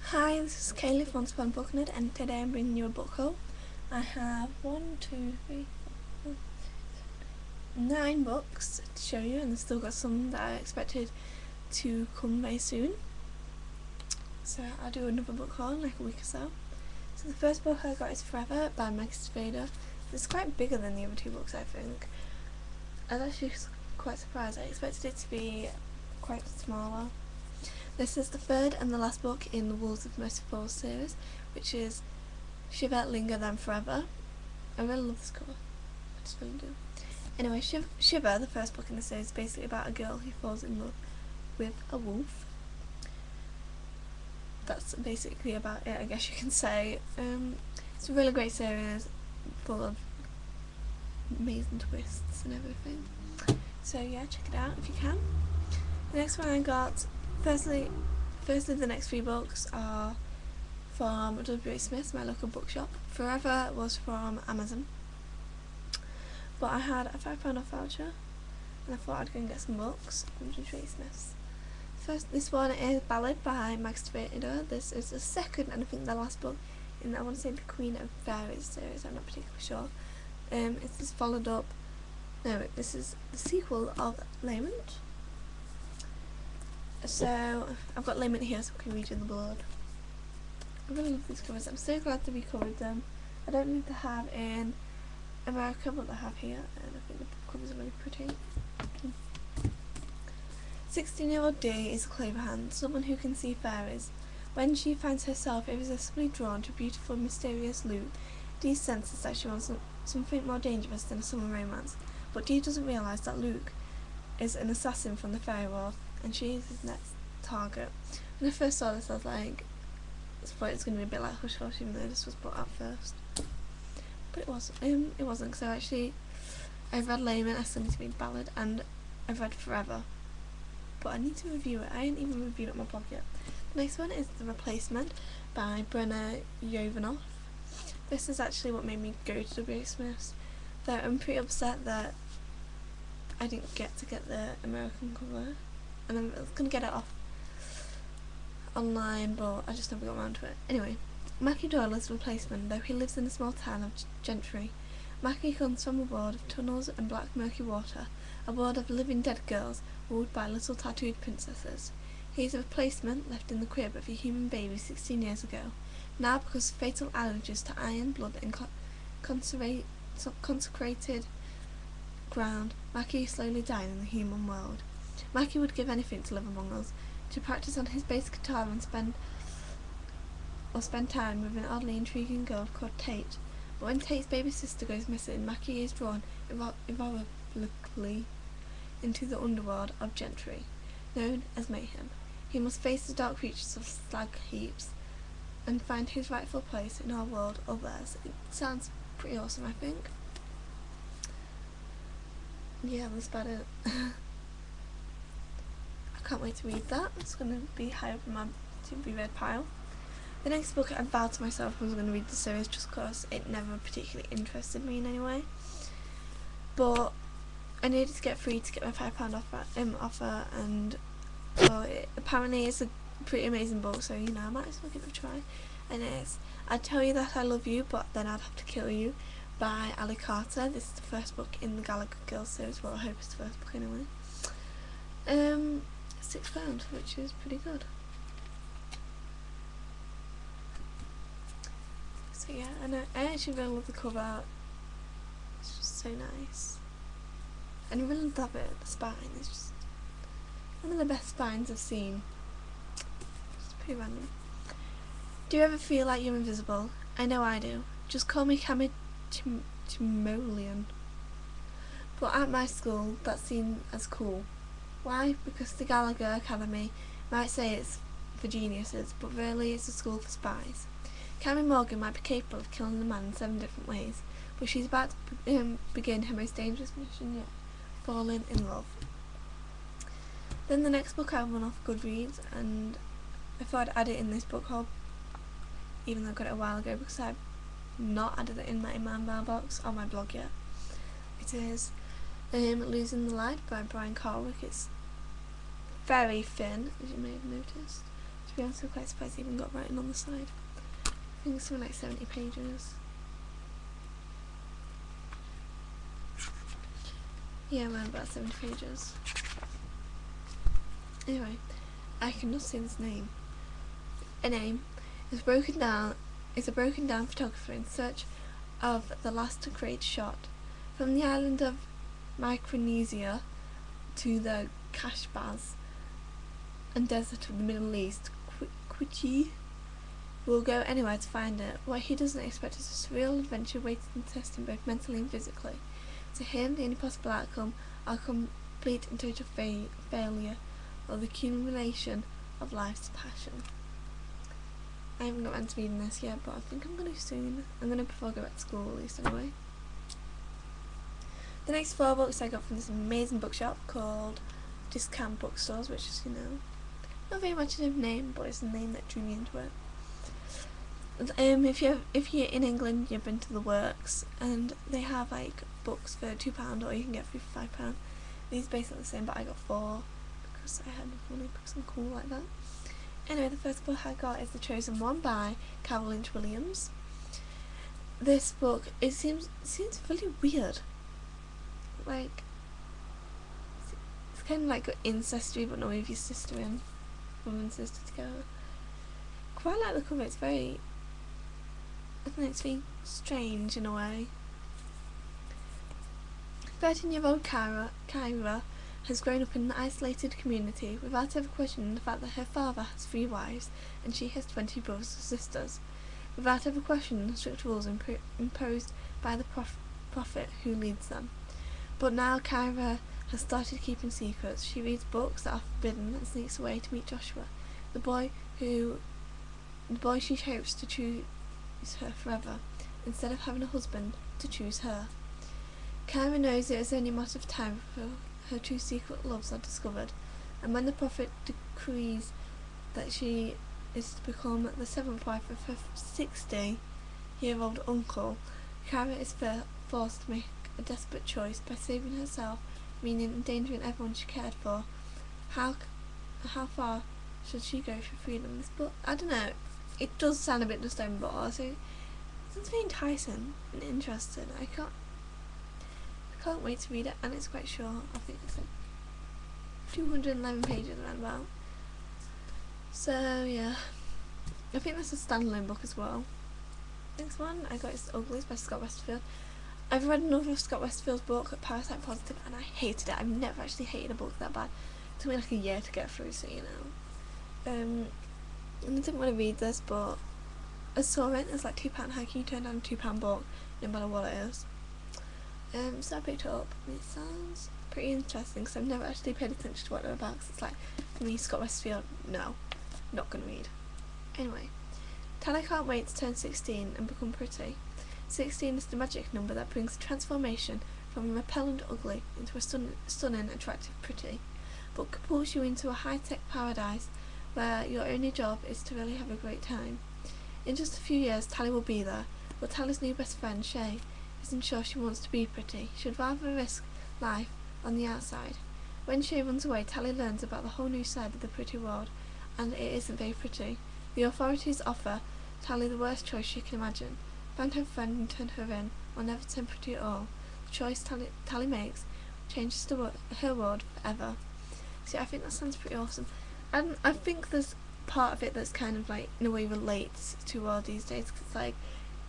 Hi, this is Kaylee from OnceUponABookNerd, and today I'm bringing you a book haul. I have 9 books to show you, and I've still got some that I expected to come very soon. So I'll do another book haul in like a week or so. So the first book I got is Forever by Max Vader. It's quite bigger than the other 2 books, I think. I was actually quite surprised. I expected it to be quite smaller. This is the third and the last book in the Wolves of Mercy Falls series, which is Shiver, Linger, Then Forever. I really love this cover. I just really do. Anyway, Shiver, the first book in the series, is basically about a girl who falls in love with a wolf. That's basically about it, I guess you can say. It's a really great series, full of amazing twists and everything. So yeah, check it out if you can. The next one I got, firstly the next 3 books are from W.H. Smith's, my local bookshop. Forever was from Amazon, but I had a £5 off voucher and I thought I'd go and get some books from W.H. Smith's. First, this one is Ballad by Max Vader. This is the second and I think the last book in, I want to say, the Queen of Fairies series, I'm not particularly sure. It's just followed up, this is the sequel of Lament. So I've got Lament here so I can read you the blood. I really love these covers. I'm so glad to be covered them. I don't need to have in America, but they have here, and I think the covers are really pretty. 16-year-old Dee is a clover hand, someone who can see fairies. When she finds herself irresistibly drawn to beautiful, mysterious Luke, Dee senses that she wants something more dangerous than a summer romance. But Dee doesn't realise that Luke is an assassin from the fairy world, and she is his next target. When I first saw this, I was like, I thought it was going to be a bit like Hush Hush, even though this was put out first. But it wasn't. Because I've read Lament, I still need to read Ballad, and I've read Forever. But I need to review it. I ain't even reviewed it on my blog yet. The next one is The Replacement by Brenna Yovanoff. This is actually what made me go to W.H. Smith's. Though I'm pretty upset that I didn't get to get the American cover, and I'm going to get it off online, but I just never got around to it. Anyway, Mackie Doyle is the replacement, though he lives in a small town of Gentry. Mackie comes from a world of tunnels and black murky water, a world of living dead girls ruled by little tattooed princesses. He is a replacement left in the crib of a human baby 16 years ago. Now, because of fatal allergies to iron, blood and consecrated ground, Mackie is slowly dying in the human world. Mackie would give anything to live among us, to practice on his bass guitar and spend time with an oddly intriguing girl called Tate. But when Tate's baby sister goes missing, Mackie is drawn irrevocably into the underworld of Gentry, known as Mayhem. He must face the dark creatures of slag heaps and find his rightful place in our world or theirs. It sounds pretty awesome, I think. Yeah, that's about it. I can't wait to read that. It's going to be high up in my to-be-read pile. The next book I vowed to myself I was going to read the series just because it never particularly interested me in any way. But I needed to get free to get my £5 offer, and apparently it's a pretty amazing book, so you know, I might as well give it a try. And it's I'd Tell You That I Love You, But Then I'd Have to Kill You by Ali Carter. This is the first book in the Gallagher Girls series. Well, I hope it's the first book anyway. £6, which is pretty good. So yeah, and I actually really love the cover art. It's just so nice. And I really love it. The spine is just one of the best spines I've seen. It's pretty random. Do you ever feel like you're invisible? I know I do. Just call me Timoleon. But at my school, that's seen as cool. Why? Because the Gallagher Academy might say it's for geniuses, but really it's a school for spies. Cammy Morgan might be capable of killing a man in 7 different ways, but she's about to begin her most dangerous mission yet, falling in love. Then the next book I won off Goodreads, and I thought I'd add it in this book haul, even though I got it a while ago, because I've not added it in my mailbox on my blog yet. It is Losing the Light by Brian Carwick. It's very thin, as you may have noticed. It's To be honest, I'm quite surprised I even got writing on the side. I think it's something like 70 pages. Yeah, around about 70 pages. Anyway, I cannot say this name. A name is a broken down photographer in search of the last great shot. From the island of Micronesia to the Kashbaz and desert of the Middle East, Quichi will go anywhere to find it. What he doesn't expect is a surreal adventure waiting to test him both mentally and physically. To him, the only possible outcome are complete and total failure, or the accumulation of life's passion. I haven't got around to reading this yet, but I think I'm going to soon. I'm going to before I go back to school, at least anyway. The next 4 books I got from this amazing bookshop called Discount Bookstores, which is, not very much of a name, but it's a name that drew me into it. If you're in England, you've been to the Works, and they have like books for £2, or you can get 3 for £5. These are basically the same, but I got 4 because I had enough money because I'm cool like that. Anyway, the first book I got is The Chosen One by Carol Lynch Williams. This book, it seems really weird. Like, it's kind of like incestuary, but not with your sister and mum and sister together. Quite like the cover. It's very, I think it's very strange in a way. 13-year-old Kyra has grown up in an isolated community without ever questioning the fact that her father has 3 wives and she has 20 brothers or sisters, without ever questioning the strict rules imposed by the prophet who leads them. But now Kyra has started keeping secrets. She reads books that are forbidden and sneaks away to meet Joshua, the boy she hopes to choose her forever, instead of having a husband to choose her. Kyra knows it is only a matter of time before her 2 secret loves are discovered, and when the prophet decrees that she is to become the 7th wife of her 60-year-old uncle, Kyra is forced to make a desperate choice by saving herself, meaning endangering everyone she cared for. How far should she go for freedom? This book, I don't know, it does sound a bit disturbing, but also it sounds very enticing and interesting. I can't wait to read it, and it's quite short. I think it's like 211 pages around about. So yeah, I think that's a standalone book as well. Next one I got is Uglies by Scott Westfield. I've read another of Scott Westfield's book, Parasite Positive, and I hated it. I've never actually hated a book that bad. It took me like a year to get through, so and I didn't want to read this, but I saw it. It's like £2. How can you turn down a £2 book, no matter what it is? So I picked it up, and it sounds pretty interesting because I've never actually paid attention to what they're about. Cause it's like, for me, Scott Westfield, no, not gonna read. Anyway, Tally can't wait to turn 16 and become pretty. 16 is the magic number that brings transformation from a repellent ugly into a stunning, attractive pretty, but catapults you into a high-tech paradise where your only job is to really have a great time. In just a few years, Tally will be there, but Tally's new best friend, Shay, isn't sure she wants to be pretty. She'd rather risk life on the outside. When Shay runs away, Tally learns about the whole new side of the pretty world, and it isn't very pretty. The authorities offer Tally the worst choice she can imagine: find her friend and turn her in, or never turn pretty at all. The choice Tally makes changes her world forever. See, I think that sounds pretty awesome. And I think there's part of it that's kind of like, in a way, relates to world these days, because it's like,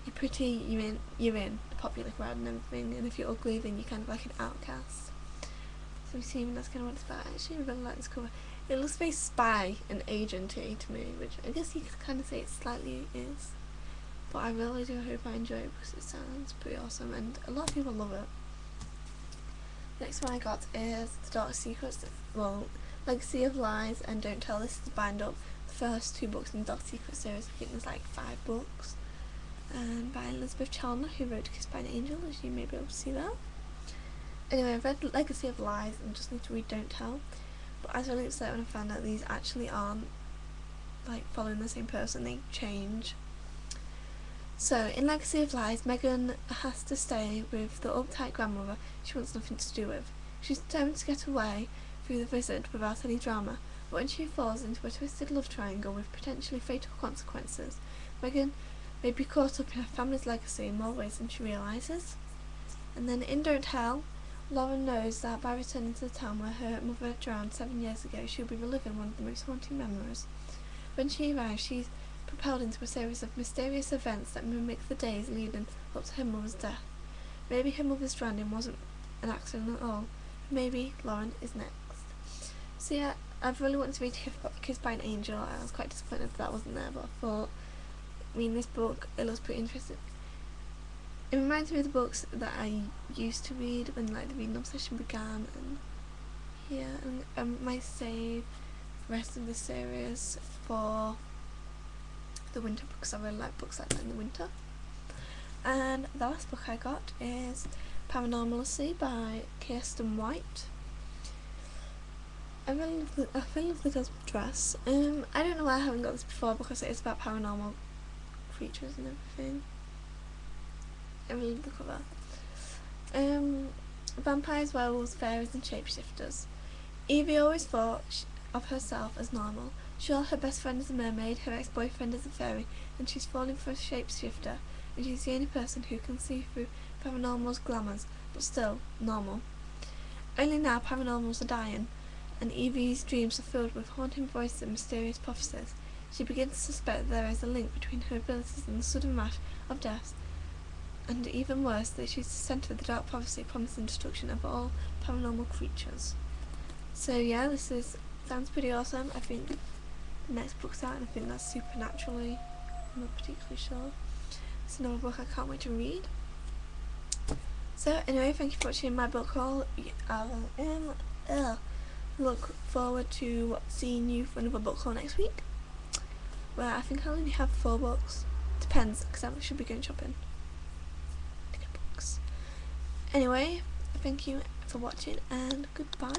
you're pretty, you're in the popular crowd and everything, and if you're ugly, then you're kind of like an outcast. So I'm assuming that's kind of what it's about. I actually really like this cover. It looks very spy and agent-y to me, which I guess you could kind of say it slightly is. But I really do hope I enjoy it because it sounds pretty awesome and a lot of people love it. Next one I got is The Dark Secrets, Legacy of Lies and Don't Tell. This is bind up the first 2 books in the Dark Secrets series. I think there's like 5 books. By Elizabeth Chalner, who wrote Kissed by an Angel, as you may be able to see that. Anyway, I've read Legacy of Lies and just need to read Don't Tell. But I was really upset when I found out these actually aren't like following the same person, they change. So, in Legacy of Lies, Megan has to stay with the uptight grandmother she wants nothing to do with. She's determined to get away through the visit without any drama, But when she falls into a twisted love triangle with potentially fatal consequences, Megan may be caught up in her family's legacy in more ways than she realises. And then in Don't Tell, Lauren knows that by returning to the town where her mother drowned 7 years ago, she'll be reliving one of the most haunting memories. When she arrives, she's propelled into a series of mysterious events that mimic the days leading up to her mother's death. Maybe her mother's drowning wasn't an accident at all. Maybe Lauren is next. So yeah, I've really wanted to read Kissed by an Angel. I was quite disappointed that wasn't there, but I thought, this book, it looks pretty interesting. It reminds me of the books that I used to read when the reading obsession began, and yeah, and I might save the rest of the series for the winter books. I really like books like that in the winter. And the last book I got is Paranormalacy by Kirsten White. I really love the girl's dress. I don't know why I haven't got this before, because it is about paranormal creatures and everything. I really love the cover. Vampires, werewolves, fairies and shapeshifters. Evie always thought of herself as normal. Sure, her best friend is a mermaid, her ex-boyfriend is a fairy, and she's falling for a shapeshifter, and she's the only person who can see through paranormal's glamours, but still normal. Only now paranormals are dying, and Evie's dreams are filled with haunting voices and mysterious prophecies. She begins to suspect there is a link between her abilities and the sudden rush of death, and even worse, that she's the centre of the dark prophecy promising destruction of all paranormal creatures. So yeah, sounds pretty awesome. I think the next book's out, and I think that's Supernaturally. I'm not particularly sure. It's another book I can't wait to read. So anyway, thank you for watching my book haul. I'll look forward to seeing you for another book haul next week, where I think I'll only have 4 books. Depends, because I should be going shopping to get books. Anyway, thank you for watching, and goodbye.